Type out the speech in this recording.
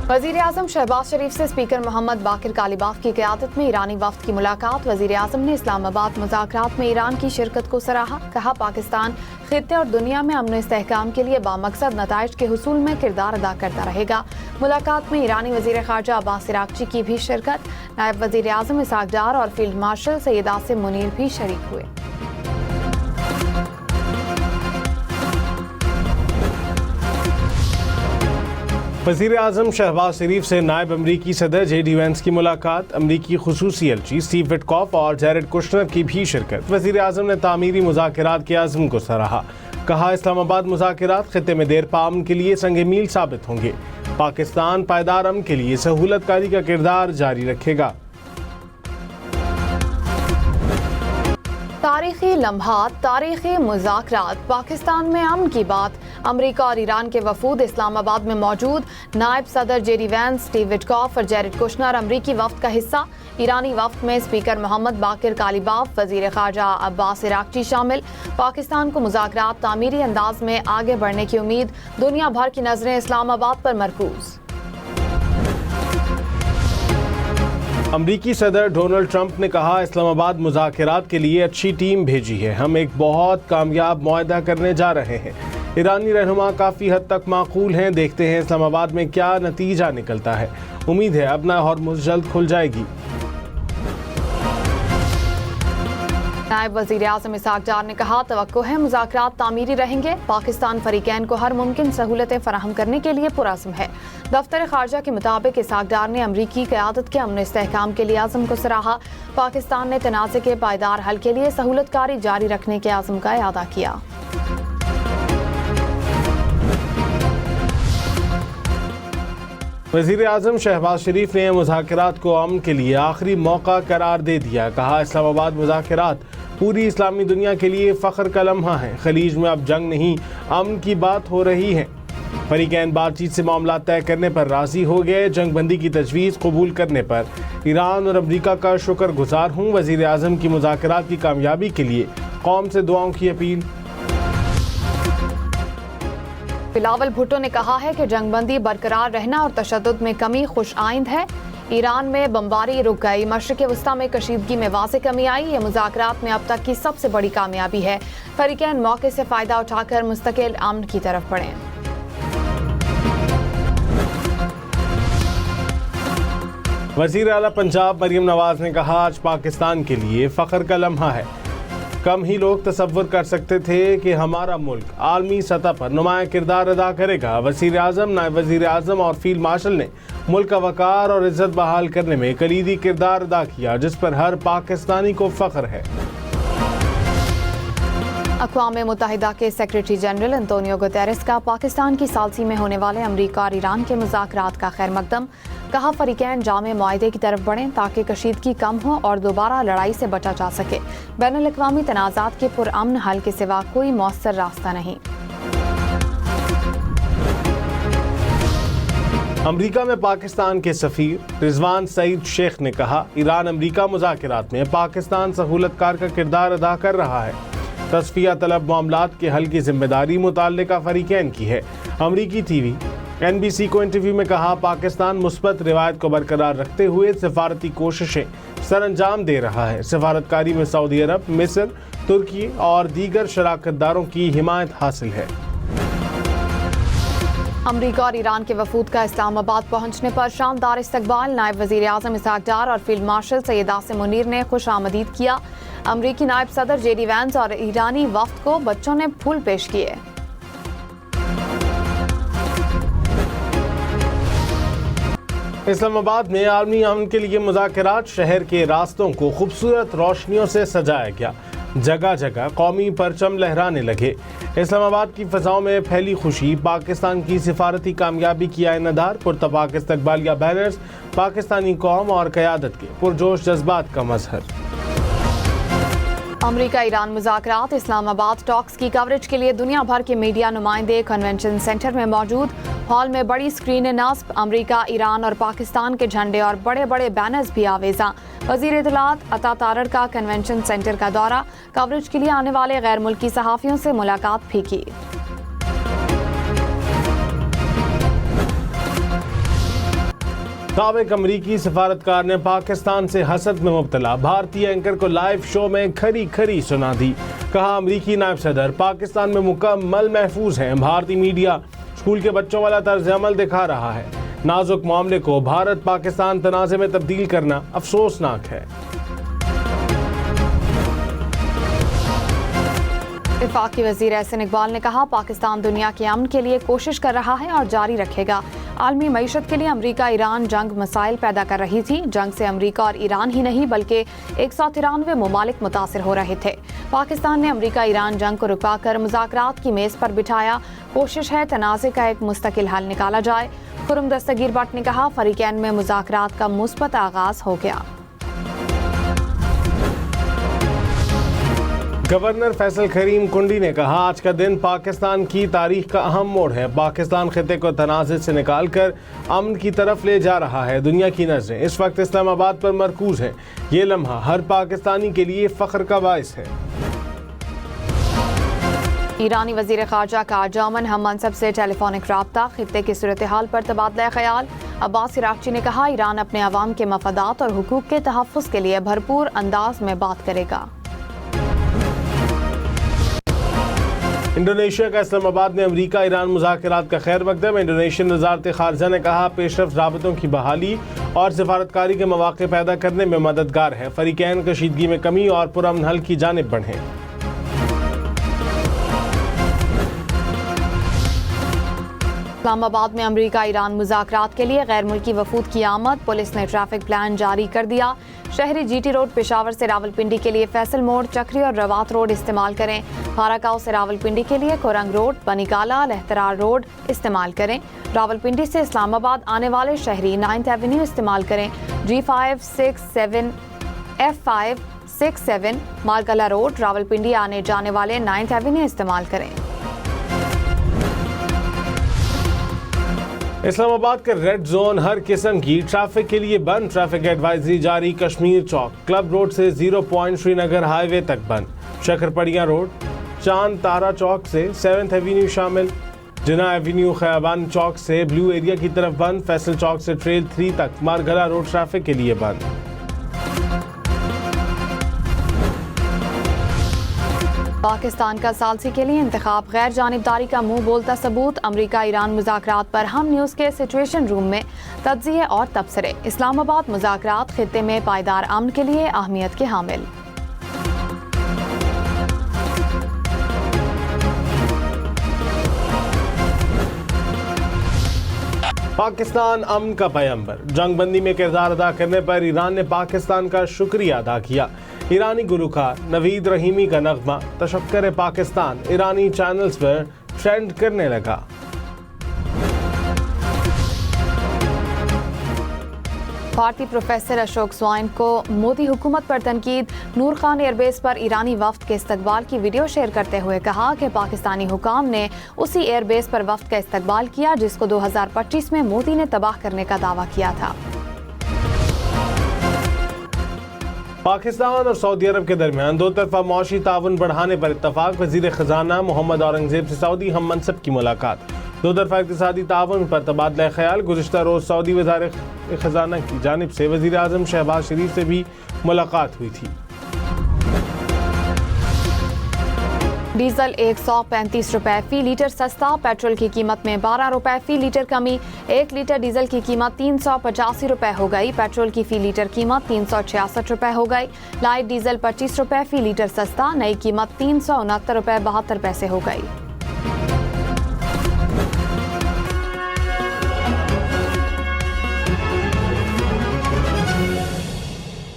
वज़ीर-ए-आज़म शहबाज शरीफ से speaker Mohammad बाकिर कालीबाफ की क़यादत में ईरानी वफ़द की मुलाकात। वज़ीर-ए-आज़म ने इस्लामाबाद मुज़ाकरात में ईरान की शिरकत को सराहा। कहा, पाकिस्तान खित्ते और दुनिया में अमन इस्तेहकाम के लिए बामकसद नताइज के हुसूल में किरदार अदा करता रहेगा। मुलाकात में ईरानी वज़ीर ख़ारजा अब्बास इराक़ची की भी शिरकत। नायब वज़ीर-ए-आज़म इसहाक़ डार और फील्ड मार्शल सैयद आसिम मुनीर भी शरीक हुए। वज़ीर-ए-आज़म शहबाज शरीफ से नायब अमरीकी सदर JD वैंस की मुलाकात। अमरीकी खुसूसी एलची स्टीव विटकॉफ और जैरेड कुश्नर की भी शिरकत। वज़ीर-ए-आज़म ने तामीरी मुज़ाकरात के आज़म को सराहा। कहा, इस्लामाबाद मुज़ाकरात खित्ते में देरपा अमन के लिए संग मील साबित होंगे। पाकिस्तान पायदार अमन के लिए सहूलतकारी का किरदार जारी रखेगा। तारीखी लम्हात, तारीखी मुज़ाकरात, पाकिस्तान में अमन की बात। अमरीका और ईरान के वफूद इस्लामाबाद में मौजूद। नायब सदर JD वैंस, स्टीव विटकॉफ और जैरेड कुश्नर अमरीकी वफ़द का हिस्सा। ईरानी वफ़द में स्पीकर मोहम्मद बाकिर कालीबाफ, वज़ीर ख़ारजा अब्बास इराक़ची शामिल। पाकिस्तान को मुज़ाकरात तामीरी अंदाज में आगे बढ़ने की उम्मीद। दुनिया भर की नज़रें इस्लामाबाद पर मरकूज़। अमरीकी सदर डोनाल्ड ट्रंप ने कहा, इस्लामाबाद मुज़ाकरात के लिए अच्छी टीम भेजी है। हम एक बहुत कामयाब मुआहदा करने जा रहे हैं। ईरानी रहनुमा काफ़ी हद तक माकूल हैं। देखते हैं इस्लामाबाद में क्या नतीजा निकलता है। उम्मीद है अपना हॉर्मुज़ जल्द खुल जाएगी। नायब वज़ीर-ए-आज़म इसहाक़ डार ने कहा, तवक्को है मुज़ाकरात तामीरी रहेंगे। पाकिस्तान फ़रीक़ैन को हर मुमकिन सहूलतें फ़राहम करने के लिए पुरअज़्म है। दफ्तर ख़ारजा के मुताबिक इसहाक़ डार ने अमरीकी क़यादत के अमन इस्तेहकाम के लिए आज़म को सराहा। पाकिस्तान ने तनाज़े के पायदार हल के लिए सहूलतकारी जारी रखने के आज़म का इआदा किया। वज़ीर-ए-आज़म शहबाज शरीफ ने मुज़ाकरात को अमन के लिए आखिरी मौका करार दे दिया। कहा, इस्लामाबाद मुज़ाकरात पूरी इस्लामी दुनिया के लिए फ़ख्र का लम्हा है। खलीज में अब जंग नहीं, अमन की बात हो रही है। फ़रीक़ैन बातचीत से मामला तय करने पर राज़ी हो गए। जंग बंदी की तजवीज़ कबूल करने पर ईरान और अमरीका का शुक्रगुजार हूँ। वज़ीर-ए-आज़म की मुज़ाकरात की कामयाबी के लिए कौम से दुआओं की अपील। बिलावल भुट्टो ने कहा है कि जंगबंदी बरकरार रहना और तशद्दुद में कमी खुश आइंद है। ईरान में बमबारी रुक गई। मशरिक़ वस्ता में कशीदगी में वाज़ेह कमी आई। ये मुज़ाकरात में अब तक की सबसे बड़ी कामयाबी है। फ़रीक़ैन मौके से फ़ायदा उठाकर मुस्तकिल अमन की तरफ बढ़ें। वज़ीर आला पंजाब मरीम नवाज ने कहा, आज पाकिस्तान के लिए फ़ख्र का लम्हा है। कम ही लोग तसव्वुर कर सकते थे कि हमारा मुल्क आलमी सतह पर नुमाया किरदार अदा करेगा। वज़ीर-ए-आज़म, नायब वज़ीर-ए-आज़म और फील्ड मार्शल ने मुल्क का वक़ार और इज़्ज़त बहाल करने में कलीदी किरदार अदा किया, जिस पर हर पाकिस्तानी को फ़ख्र है। अक़वाम मुत्तहिदा के सेक्रेटरी जनरल एंटोनियो गुतेरेस का पाकिस्तान की सालसी में होने वाले अमरीका और ईरान के मुज़ाकरात का खैर मकदम। कहा, फ़रीक़ैन जामे मुआहदे की तरफ बढ़ें ताकि कशीदगी कम हो और दोबारा लड़ाई से बचा जा सके। बैनुल-अक़वामी तनाज़ात के पुरअमन हल के सिवा कोई मौसर रास्ता नहीं। अमरीका में पाकिस्तान के सफ़ीर रिजवान सईद शेख ने कहा, ईरान अमरीका मुज़ाकरात में पाकिस्तान सहूलतकार का किरदार अदा कर रहा है। तस्फिया तलब मामलात के हल की जिम्मेदारी मुताल्लिका फ़रीक़ैन की है। अमरीकी TV NBC को इंटरव्यू में कहा, पाकिस्तान मुस्बत रिवायत को बरकरार रखते हुए सफारती कोशिशें सरअंजाम दे रहा है। सफारतकारी में सऊदी अरब, मिस्र, तुर्की और दीगर शराकतदारों की हिमायत हासिल है। अमरीका और ईरान के वफूद का इस्लामाबाद पहुंचने पर शानदार इस्तकबाल। नायब वज़ीर-ए-आज़म इसहाक़ डार और फील्ड मार्शल सैयद आसिम मुनीर ने खुश आमदीद किया। अमरीकी नायब सदर JD वैंस और ईरानी वफ़द को बच्चों ने फूल पेश किए। इस्लामाबाद में आलमी अमन के लिए मुज़ाकरात। शहर के रास्तों को खूबसूरत रोशनियों से सजाया गया। जगह जगह कौमी परचम लहराने लगे। इस्लामाबाद की फ़ज़ाओं में फैली खुशी। पाकिस्तान की सिफारती कामयाबी की आइनादार पुरतपाक इस्तकबालिया बैनर्स। पाकिस्तानी कौम और क़यादत के पुरजोश जज्बात का मज़हर। अमरीका ईरान मुज़ाकरात। इस्लामाबाद टॉक्स की कवरेज के लिए दुनिया भर के मीडिया नुमाइंदे कन्वेंशन सेंटर में मौजूद। हॉल में बड़ी स्क्रीन नस्ब। अमरीका, ईरान और पाकिस्तान के झंडे और बड़े बड़े बैनर्स भी आवेजा। वज़ीर इत्तलात अता तारड़ का कन्वेंशन सेंटर का दौरा। कवरेज के लिए आने वाले गैर मुल्की सहाफ़ियों से मुलाकात भी की। سابق امریکی سفارتکار نے پاکستان سے حسد میں مبتلا بھارتی اینکر کو لائیو شو میں کھری کھری سنا دی. کہا امریکی نائب صدر پاکستان میں مکمل محفوظ ہیں. بھارتی میڈیا اسکول کے بچوں والا طرز عمل دکھا رہا ہے. نازک معاملے کو بھارت پاکستان تنازع میں تبدیل کرنا افسوسناک ہے. وفاقی وزیر احسن اقبال نے کہا پاکستان دنیا کے امن کے لیے کوشش کر رہا ہے اور جاری رکھے گا. عالمی معیشت کے لیے امریکہ ایران جنگ مسائل پیدا کر رہی تھی. جنگ سے امریکہ اور ایران ہی نہیں بلکہ 193 ممالک متاثر ہو رہے تھے. پاکستان نے امریکہ ایران جنگ کو رکا کر مذاکرات کی میز پر بٹھایا. کوشش ہے تنازع کا ایک مستقل حل نکالا جائے. خرم دستگیر بٹ نے کہا فریقین میں مذاکرات کا مثبت آغاز ہو گیا. گورنر فیصل کریم کنڈی نے کہا آج کا دن پاکستان کی تاریخ کا اہم موڑ ہے. پاکستان خطے کو تنازع سے نکال کر امن کی طرف لے جا رہا ہے. دنیا کی نظریں اس وقت اسلام آباد پر مرکوز ہیں. یہ لمحہ ہر پاکستانی کے لیے فخر کا باعث ہے. ایرانی وزیر خارجہ کا جرمن ہم منصب سے ٹیلی فونک رابطہ. خطے کی صورتحال پر تبادلہ خیال. عباس عراقچی نے کہا ایران اپنے عوام کے مفادات اور حقوق کے تحفظ کے لیے بھرپور انداز میں بات کرے گا. انڈونیشیا کا اسلام آباد میں امریکہ ایران مذاکرات کا خیر مقدم. انڈونیشین وزارت خارجہ نے کہا پیش رفت رابطوں کی بحالی اور سفارتکاری کے مواقع پیدا کرنے میں مددگار ہے. فریقین کشیدگی میں کمی اور پرامن حل کی جانب بڑھیں. اسلام آباد میں امریکہ ایران مذاکرات کے لیے غیر ملکی وفود کی آمد. پولیس نے ٹریفک پلان جاری کر دیا. شہری جی ٹی روڈ پشاور سے راولپنڈی کے لیے فیصل موڑ، چکری اور روات روڈ استعمال کریں. پھارکاؤ سے راولپنڈی کے لیے کورنگ روڈ، بنی کالا، لہترار روڈ استعمال کریں. راولپنڈی سے اسلام آباد آنے والے شہری 9th ایونیو استعمال کریں. G567 F567 مالکلا روڈ راولپنڈی آنے جانے والے 9th ایونیو استعمال کریں. اسلام آباد کا ریڈ زون ہر قسم کی ٹریفک کے لیے بند. ٹریفک ایڈوائزری جاری. کشمیر چوک کلب روڈ سے 0 پوائنٹ شری نگر ہائی وے تک بند. شکرپڑیاں روڈ چاند تارا چوک سے 7th ایونیو شامل. جناح ایونیو خیابان چوک سے بلو ایریا کی طرف بند. فیصل چوک سے ٹریل 3 تک مارگلا روڈ ٹریفک کے لیے بند. پاکستان کا ثالثی کے لیے انتخاب غیر جانبداری کا منہ بولتا ثبوت. امریکہ ایران مذاکرات پر ہم نیوز کے سچویشن روم میں تجزیے اور تبصرے. اسلام آباد مذاکرات خطے میں پائیدار امن کے لیے اہمیت کے حامل. پاکستان امن کا پیمبر. جنگ بندی میں کردار ادا کرنے پر ایران نے پاکستان کا شکریہ ادا کیا. ایرانی گلوکار نوید رحیمی کا نغمہ تشکر پاکستان ایرانی چینلز پر ٹرینڈ کرنے لگا. بھارتی پروفیسر اشوک سوائن کو مودی حکومت پر تنقید. نور خان ایئر بیس پر ایرانی وفد کے استقبال کی ویڈیو شیئر کرتے ہوئے کہا کہ پاکستانی حکام نے اسی ایئر بیس پر وفد کا استقبال کیا جس کو 2025 میں مودی نے تباہ کرنے کا دعویٰ کیا تھا. پاکستان اور سعودی عرب کے درمیان دو طرفہ معاشی تعاون بڑھانے پر اتفاق. وزیر خزانہ محمد اورنگزیب سے سعودی ہم منصب کی ملاقات. دو طرفہ اقتصادی تعاون پر تبادلہ خیال. گزشتہ روز سعودی وزیر خزانہ کی جانب سے وزیر اعظم شہباز شریف سے بھی ملاقات ہوئی تھی. ڈیزل 135 روپے فی لیٹر سستا. پیٹرول کی قیمت میں 12 روپے فی لیٹر کمی. 1 لیٹر ڈیزل کی قیمت 385 روپے ہو گئی. پیٹرول کی فی لیٹر قیمت 366 روپے ہو گئی. لائٹ ڈیزل 25 روپے فی لیٹر سستا. نئی قیمت 369 روپے 72 پیسے ہو گئی.